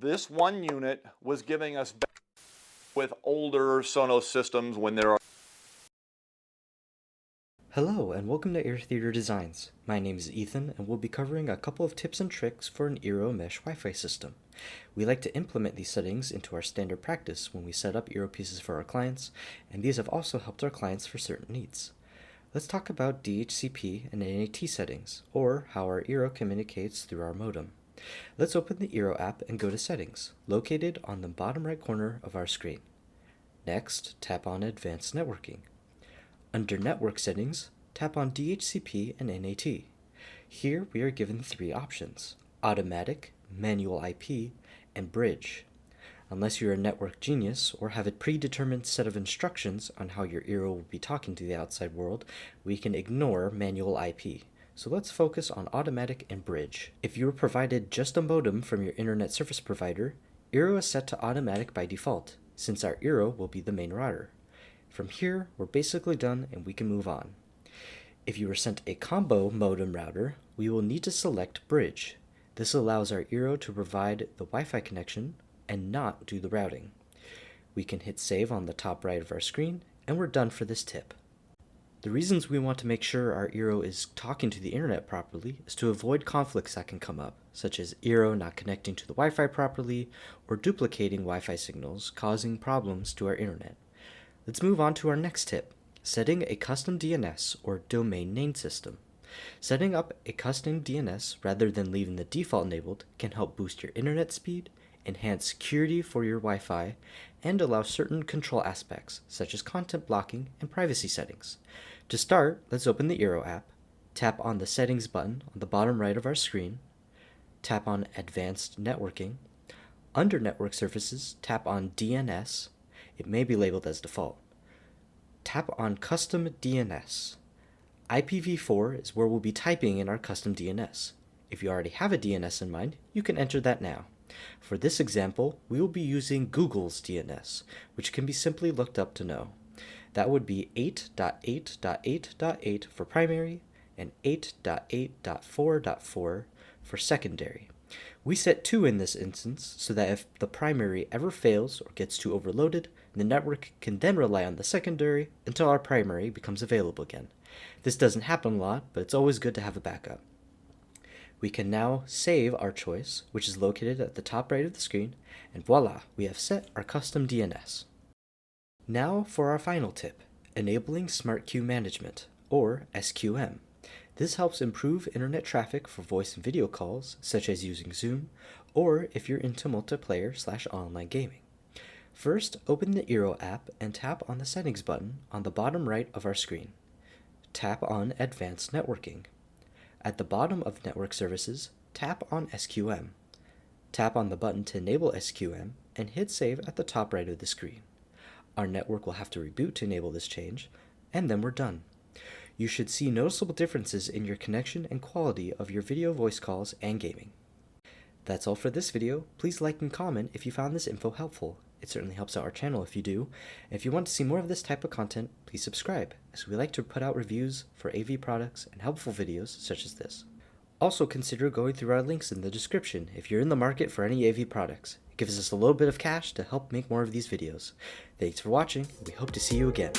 this one unit was giving us with older Sonos systems when there are. Hello and welcome to Air Theater Designs. My name is Ethan and we'll be covering a couple of tips and tricks for an Eero mesh Wi-Fi system. We like to implement these settings into our standard practice when we set up Eero pieces for our clients, and these have also helped our clients for certain needs. Let's talk about DHCP and NAT settings, or how our Eero communicates through our modem. Let's open the Eero app and go to Settings, located on the bottom right corner of our screen. Next, tap on Advanced Networking. Under Network Settings, tap on DHCP and NAT. Here we are given three options: Automatic, Manual IP, and Bridge. Unless you're a network genius or have a predetermined set of instructions on how your Eero will be talking to the outside world, we can ignore Manual IP. So let's focus on Automatic and Bridge. If you were provided just a modem from your internet service provider, Eero is set to Automatic by default, since our Eero will be the main router. From here, we're basically done and we can move on. If you were sent a combo modem router, we will need to select Bridge. This allows our Eero to provide the Wi-Fi connection and not do the routing. We can hit save on the top right of our screen and we're done for this tip. The reasons we want to make sure our Eero is talking to the internet properly is to avoid conflicts that can come up, such as Eero not connecting to the Wi-Fi properly or duplicating Wi-Fi signals, causing problems to our internet. Let's move on to our next tip: setting a custom DNS or domain name system. Setting up a custom DNS rather than leaving the default enabled can help boost your internet speed, enhance security for your Wi-Fi, and allow certain control aspects such as content blocking and privacy settings. To start, let's open the Eero app, tap on the Settings button on the bottom right of our screen, tap on Advanced Networking. Under Network Services, tap on DNS. It may be labeled as default. Tap on Custom DNS. IPv4 is where we'll be typing in our custom DNS. If you already have a DNS in mind, you can enter that now. For this example, we will be using Google's DNS, which can be simply looked up to know. That would be 8.8.8.8 for primary and 8.8.4.4 for secondary. We set 2 in this instance so that if the primary ever fails or gets too overloaded, the network can then rely on the secondary until our primary becomes available again. This doesn't happen a lot, but it's always good to have a backup. We can now save our choice, which is located at the top right of the screen, and voila, we have set our custom DNS. Now for our final tip: enabling Smart Queue Management, or SQM. This helps improve internet traffic for voice and video calls, such as using Zoom, or if you're into multiplayer/online gaming. First, open the Eero app and tap on the Settings button on the bottom right of our screen. Tap on Advanced Networking. At the bottom of Network Services, tap on SQM. Tap on the button to enable SQM and hit save at the top right of the screen. Our network will have to reboot to enable this change, and then we're done. You should see noticeable differences in your connection and quality of your video, voice calls, and gaming. That's all for this video. Please like and comment if you found this info helpful. It certainly helps out our channel if you do. And if you want to see more of this type of content, please subscribe, as we like to put out reviews for AV products and helpful videos such as this. Also consider going through our links in the description if you're in the market for any AV products. It gives us a little bit of cash to help make more of these videos. Thanks for watching, and we hope to see you again.